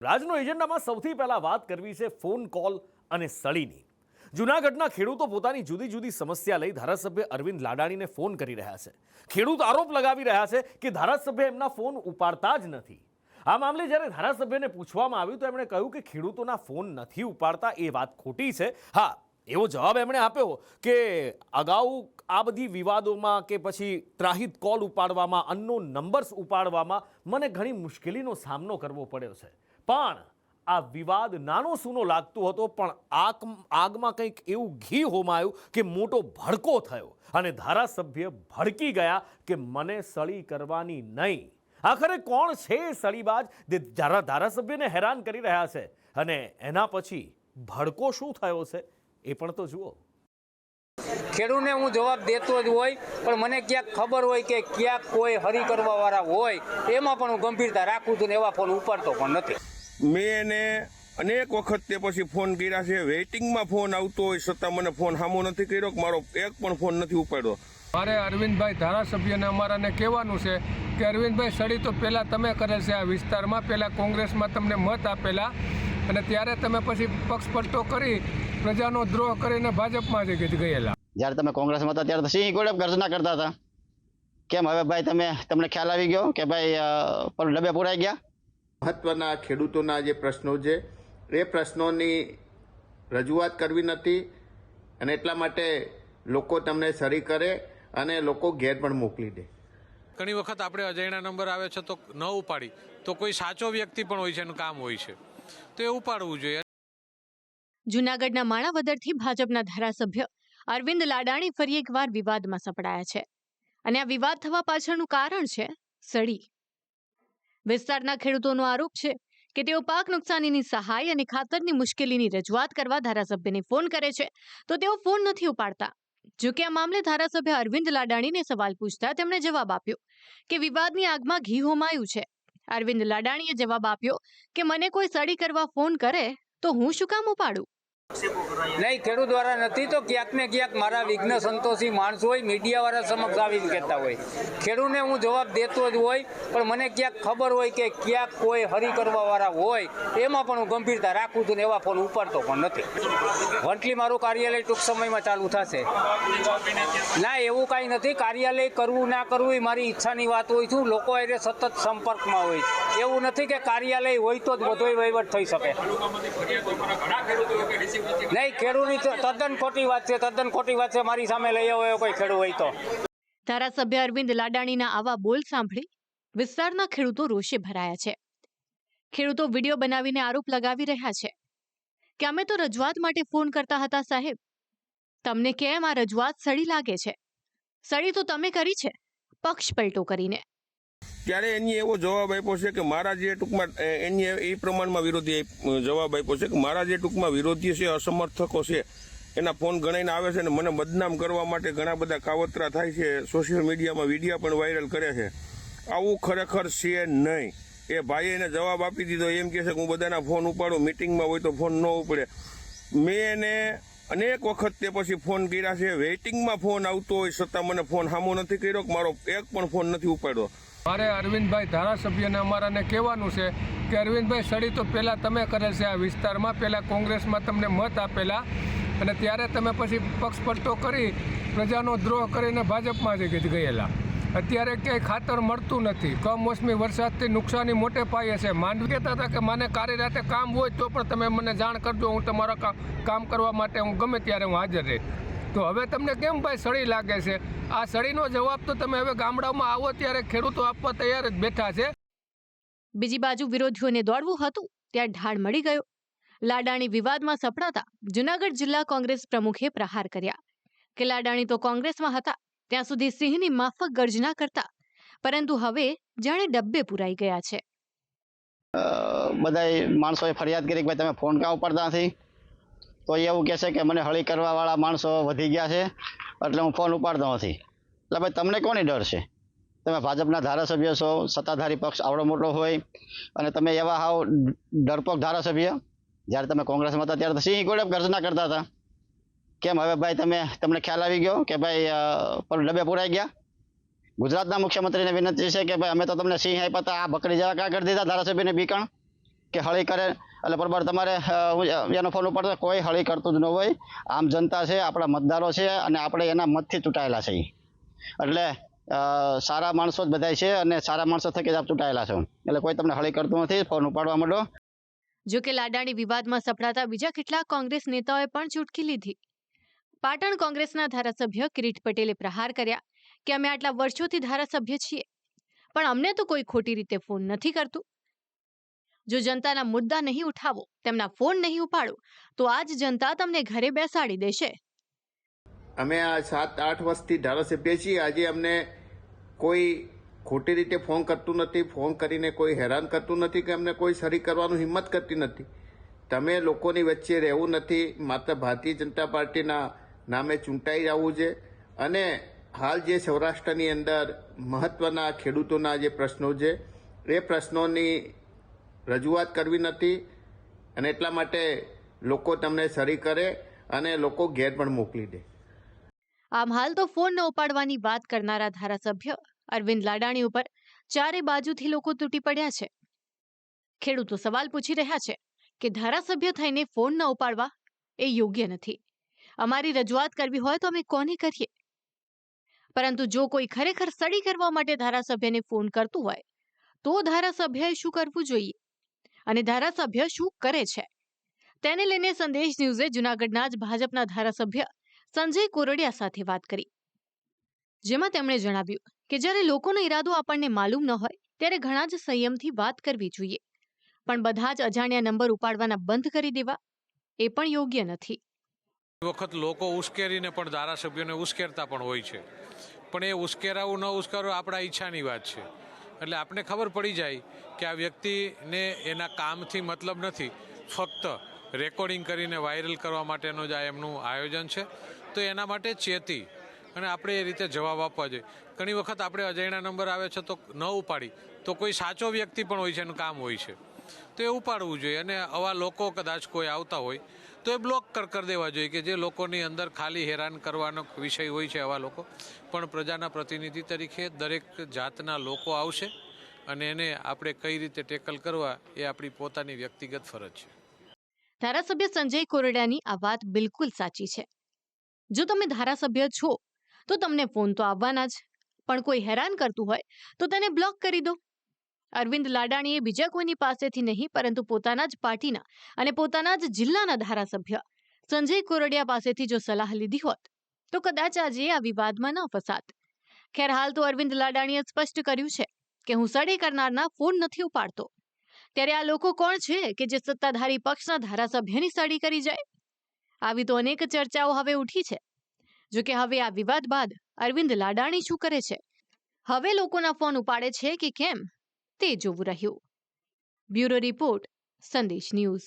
રાજનો એજન્ડામાં સૌથી પહેલા વાત કરવી છે ફોન કોલ અને સળીની। જૂનાગઢના ખેડૂતો પોતાની જુદી જુદી સમસ્યા લઈ ધારાસભ્ય અરવિંદ લાડાણીને ફોન કરી રહ્યા છે। ખેડૂત આરોપ લગાવી રહ્યા છે કે ધારાસભ્ય એમના ફોન ઉપાડતા જ નથી। આ મામલે જ્યારે ધારાસભ્યને પૂછવામાં આવ્યું તો એમણે કહ્યું કે ખેડૂતોના ફોન નથી ઉપાડતા એ વાત ખોટી છે। હા, એવો જવાબ એમણે આપ્યો કે અગાઉ આ બધી વિવાદોમાં કે પછી ત્રાહિત કોલ ઉપાડવામાં, અનનોન નંબર્સ ઉપાડવામાં મને ઘણી મુશ્કેલીનો સામનો કરવો પડ્યો છે, પણ આ વિવાદ નાનો સૂનો લાગતો હતો, પણ આગમાં કંઈક એવું ઘી હોમાયું કે મોટો ભડકો થયો અને ધારાસભ્ય ભડકી ગયા કે મને સળી કરવાની નહીં। આખરે કોણ છે એ સળીબાજ જે ધારાસભ્યને હેરાન કરી રહ્યા છે અને એના પછી ભડકો શું થયો છે એ પણ તો જુઓ। ખેડૂતને હું જવાબ દેતો જ હોય, પણ મને ક્યાંક ખબર હોય કે ક્યાંક કોઈ હરી કરવા વાળા હોય, એમાં પણ હું ગંભીરતા રાખું છું ને એવા ફોન ઉપાડતો પણ નથી। મેં એને અનેક વખત તે પછી ફોન કર્યા છે, વેઇટિંગમાં ફોન આવતો હોય છતાં મને ફોન સામો નથી કર્યો, મારો એક પણ ફોન નથી ઉપાડ્યો। મારે અરવિંદભાઈ ધારાસભ્યને અમારાને કહેવાનું છે કે અરવિંદભાઈ સળી તો પહેલાં તમે કરેલ છે આ વિસ્તારમાં, પહેલાં કોંગ્રેસમાં તમને મત આપેલા અને ત્યારે તમે પછી પક્ષ પલટો કરી પ્રજાનો દ્રોહ કરીને ભાજપમાં જ ગયેલા। જ્યારે તમે કોંગ્રેસમાં હતા ત્યારે સિંહ ગોળે ગર્જના કરતા હતા, કેમ હવે ભાઈ તમને ખ્યાલ આવી ગયો કે ભાઈ ડબ્બે પુરાઈ ગયા? મહત્વના ખેડૂતોના જે પ્રશ્નો છે એ પ્રશ્નોની રજૂઆત કરવી નથી અને એટલા માટે લોકો તમને સરી કરે અને લોકો ઘેર પણ મોકલી દે। ઘણી વખત આપણે અજાણ્યા નંબર આવે છે તો ન ઉપાડી, તો કોઈ સાચો વ્યક્તિ પણ હોય છે એનું કામ હોય છે તો એ ઉપાડવું જોઈએ। જૂનાગઢના માણાવદરથી ભાજપના ધારાસભ્ય અરવિંદ લાડાણી ફરી એકવાર વિવાદમાં સપડાયા છે અને આ વિવાદ થવા પાછળનું કારણ છે સળી। વિસ્તારના ખેડૂતોનો આરોપ છે કે તેઓ પાક નુકસાનીની સહાય અને ખાતરની મુશ્કેલીની રજૂઆત કરવા ધારાસભ્યને ફોન કરે છે તો તેઓ ફોન નથી ઉપાડતા। જો કે આ મામલે ધારાસભ્ય અરવિંદ લાડાણીને સવાલ પૂછતા તેમણે જવાબ આપ્યો કે વિવાદની આગમાં ઘી હોમાયું છે। અરવિંદ લાડાણીએ જવાબ આપ્યો કે મને કોઈ સળી કરવા ફોન કરે તો હું શું કામ ઉપાડું? નહીં, ખેડૂત દ્વારા નથી તો ક્યાંક ને ક્યાંક મારા વિઘ્ન સંતોષી માણસો હોય, મીડિયાવાળા સમક્ષ આવીને કહેતા હોય। ખેડૂતને હું જવાબ દેતો જ હોય, પણ મને ક્યાંક ખબર હોય કે ક્યાંક કોઈ હરી કરવા વાળા હોય, એમાં પણ હું ગંભીરતા રાખું છું ને એવા ફોન ઉપાડતો પણ નથી। વંટલી મારું કાર્યાલય ટૂંક સમયમાં ચાલુ થશે। ના, એવું કાંઈ નથી, કાર્યાલય કરવું ના કરવું એ મારી ઈચ્છાની વાત હોય છું, લોકો એને સતત સંપર્કમાં હોય, એવું નથી કે કાર્યાલય હોય તો જ બધો વહીવટ થઈ શકે। નહીં, ખેડૂતની તદ્દન ખોટી વાત છે, તદ્દન ખોટી વાત છે, મારી સામે લઈ આવ્યો કોઈ ખેડૂત હોય તો। ધારાસભ્ય અરવિંદ લાડાણીના આવા બોલ સાંભળી વિસ્તારના ખેડૂતો રોષે ભરાયા છે। ખેડૂતો વિડીયો બનાવીને આરોપ લગાવી રહ્યા છે કે અમે તો રજૂઆત માટે ફોન કરતા હતા સાહેબ, તમને કેમ આ રજૂઆત સળી લાગે છે? સળી તો તમે કરી છે પક્ષ પલટો કરીને। ત્યારે એની એવો જવાબ આપ્યો છે કે મારા જે ટૂંકમાં એની એ પ્રમાણમાં વિરોધી જવાબ આપ્યો છે કે મારા જે ટૂંકમાં વિરોધી છે, અસમર્થકો છે, એના ફોન ગણાઈને આવે છે અને મને બદનામ કરવા માટે ઘણા બધા કાવતરા થાય છે, સોશિયલ મીડિયામાં વિડીયો પણ વાયરલ કરે છે। આવું ખરેખર છે નહીં। એ ભાઈએ એને જવાબ આપી દીધો, એમ કહે છે કે હું બધાના ફોન ઉપાડું, મિટિંગમાં હોય તો ફોન ન ઉપડે। મેં એને અનેક વખત તે પછી ફોન કર્યા છે, વેઇટિંગમાં ફોન આવતો હોય છતાં મને ફોન સામો નથી કર્યો, મારો એક પણ ફોન નથી ઉપાડ્યો। મારે અરવિંદભાઈ ધારાસભ્યને અમારાને કહેવાનું છે કે અરવિંદભાઈ સળી તો પહેલાં તમે કરેલ છે આ વિસ્તારમાં, પહેલાં કોંગ્રેસમાં તમને મત આપેલા અને ત્યારે તમે પછી પક્ષ પલટો કરી પ્રજાનો દ્રોહ કરીને ભાજપમાં જ ગયેલા। અત્યારે ક્યાંય ખાતર મળતું નથી, કમોસમી વરસાદથી નુકસાની મોટે પાયે છે। માંડવી કહેતા હતા કે મને કાળી રાતે કામ હોય તો પણ તમે મને જાણ કરજો, હું તમારા કામ કરવા માટે હું ગમે ત્યારે હું હાજર રહી। તો હવે તમને કેમ ભાઈ સળી લાગે છે? આ સળીનો જવાબ તો તમે હવે ગામડામાં આવો ત્યારે ખેડૂતો આપવા તૈયાર જ બેઠા છે। બીજી બાજુ વિરોધીઓને દોડવું હતું ત્યાં ઢાળ મળી ગયો। લાડાણી વિવાદમાં સપડાતા જૂનાગઢ જિલ્લા કોંગ્રેસ પ્રમુખે પ્રહાર કર્યા કે લાડાણી તો કોંગ્રેસમાં હતા ત્યાં સુધી સિંહની માફક ગર્જના કરતા, પરંતુ હવે જાણે ડબ્બે પુરાઈ ગયા છે। બધા માણસોએ ફરિયાદ કરી કે ભાઈ તમે ફોન કાં ઉપાડતા નથી, તો એવું કહે છે કે મને હળી કરવા વાળા માણસો વધી ગયા છે એટલે હું ફોન ઉપાડતો નથી। એટલે ભાઈ તમને કોની ડર છે? તમે ભાજપના ધારાસભ્ય છો, સત્તાધારી પક્ષ આવડો મોટો હોય અને તમે એવા હાવ ડરપોક ધારાસભ્ય। જ્યારે તમે કોંગ્રેસમાં હતા ત્યારે સિંહ ગોળે ગર્જના કરતા હતા, કેમ હવે ભાઈ તમને ખ્યાલ આવી ગયો કે ભાઈ ડબ્બે પુરાઈ ગયા? ગુજરાતના મુખ્યમંત્રીને વિનંતી છે કે ભાઈ અમે તો તમને સિંહ આપ્યા હતા, આ બકરી જેવા કાં કરી દીધા ધારાસભ્યને બીકણ? કે હળી કરે એટલે બરાબર તમારે એનો ફોન ઉપાડતો કોઈ હળી કરતું જ ન હોય. આમ જનતા છે, આપણા મતદારો છે અને આપણે એના મતથી ચૂંટાયેલા છે. એટલે સારા માણસો જ બધાય છે અને સારા માણસો થકી જ આપ ચૂંટાયેલા છો. એટલે કોઈ તમને હળી કરતું નથી. ફોન ઉપાડવા માંડો. જો કે લાડાણી વિવાદમાં સપડાતા બીજા કેટલાક કોંગ્રેસ નેતાઓએ પણ ચૂટકી લીધી. પાટણ કોંગ્રેસના ધારાસભ્ય કિરીટ પટેલે પ્રહાર કર્યા કે અમે આટલા વર્ષોથી ધારાસભ્ય છીએ, પણ અમને તો કોઈ ખોટી રીતે ફોન નથી કરતું. જો જનતાના મુદ્દા નહીં ઉઠાવો, તેમના ફોન નહીં ઉપાડો, તો આજ જનતા તમને ઘરે બેસાડી દેશે. અમે આ 7-8 વર્ષથી ધારાસભ્ય છીએ. આજે અમને કોઈ ખોટી રીતે ફોન કરતું નથી, ફોન કરીને કોઈ હેરાન કરતું નથી કે અમને કોઈ સરી કરવાનું હિંમત કરતી નથી. તમે લોકોની વચ્ચે રહેવું નથી, માત્ર ભારતીય જનતા પાર્ટીના નામે ચૂંટાઈ જવું છે. અને હાલ જે સૌરાષ્ટ્રની અંદર મહત્વના ખેડૂતોના જે પ્રશ્નો છે એ પ્રશ્નોની રજૂઆત કરવી નથી, અને એટલા માટે લોકો તમને સરી કરે અને લોકો ઘેર પણ મોકલી દે. આમ હાલ તો ફોન ન ઉપાડવાની વાત કરનારા ધારાસભ્ય અરવિંદ લાડાણી ઉપર ચારે બાજુથી લોકો તૂટી પડ્યા છે. ખેડૂતો સવાલ પૂછી રહ્યા છે કે ધારાસભ્ય થઈને ફોન ન ઉપાડવા એ યોગ્ય નથી. અમારી રજૂઆત કરવી હોય તો અમે કોને કરીએ? પરંતુ જો કોઈ ખરેખર સડી કરવા માટે ધારાસભ્યને ફોન કરતું હોય તો ધારાસભ્યએ શું કરવું જોઈએ અને ધારાસભ્ય શું કરે છે, તેને લઈને સંદેશ ન્યૂઝે જૂનાગઢના જ ભાજપના ધારાસભ્ય સંજય કોરડિયા સાથે વાત કરી, જેમાં તેમણે જણાવ્યું કે જ્યારે લોકોનો ઈરાદો આપણને માલુમ ન હોય ત્યારે ઘણા જ સંયમથી વાત કરવી જોઈએ, પણ બધા જ અજાણ્યા નંબર ઉપાડવાના બંધ કરી દેવા એ પણ યોગ્ય નથી. વખત લોકો ઉશ્કેરીને પણ ધારાસભ્યોને ઉશ્કેરતા પણ હોય છે, પણ એ ઉશ્કેરાવું ન ઉશ્કેરવું આપણા ઈચ્છાની વાત છે. એટલે આપણે ખબર પડી જાય કે આ વ્યક્તિને એના કામથી મતલબ નથી, ફક્ત રેકોર્ડિંગ કરીને વાયરલ કરવા માટેનું જ આ એમનું આયોજન છે. તો એના માટે ચેતી અને આપણે એ રીતે જવાબ આપવા જોઈએ. ઘણી વખત આપણે અજાણ્યા નંબર આવે છે તો ન ઉપાડી, તો કોઈ સાચો વ્યક્તિ પણ હોય છે, એનું કામ હોય છે, તો એ ઉપાડવું જોઈએ. અને આવા લોકો કદાચ કોઈ આવતા હોય તો એ બ્લોક કરી દેવા જોઈએ, કે જે લોકોની અંદર ખાલી હેરાન કરવાનો વિષય હોય છે. આવા લોકો પણ પ્રજાના પ્રતિનિધિ તરીકે દરેક જાતના લોકો આવશે અને એને આપણે કઈ રીતે ટેકલ કરવા એ આપણી પોતાની વ્યક્તિગત ફરજ છે. ધારાસભ્ય સંજય કોરડિયાની આ વાત બિલકુલ સાચી છે. જો તમે ધારાસભ્ય છો તો તમને ફોન તો આવવાના જ, પણ કોઈ હેરાન કરતું હોય તો તેને બ્લોક કરી દો. અરવિંદ લાડાણીએ બીજા કોઈની પાસેથી નહીં, પરંતુ પોતાના જ પાર્ટીના અને પોતાના જ જિલ્લાના ધારાસભ્ય સંજય કોરડિયા પાસેથી જો સલાહ લીધી હોત તો કદાચ આજે આ વિવાદમાં ન ફસાત. ખેર, હાલ તો અરવિંદ લાડાણીએ સ્પષ્ટ કર્યું છે કે હું સડી કરનારના ફોન નથી ઉપાડતો. ત્યારે આ લોકો કોણ છે કે જે સત્તાધારી પક્ષના ધારાસભ્યની સડી કરી જાય? આવી તો અનેક ચર્ચાઓ હવે ઉઠી છે. જો કે હવે આ વિવાદ બાદ અરવિંદ લાડાણી શું કરે છે, હવે લોકોના ફોન ઉપાડે છે કે કેમ, તે જોવું રહ્યું. બ્યુરો રિપોર્ટ, સંદેશ ન્યૂઝ.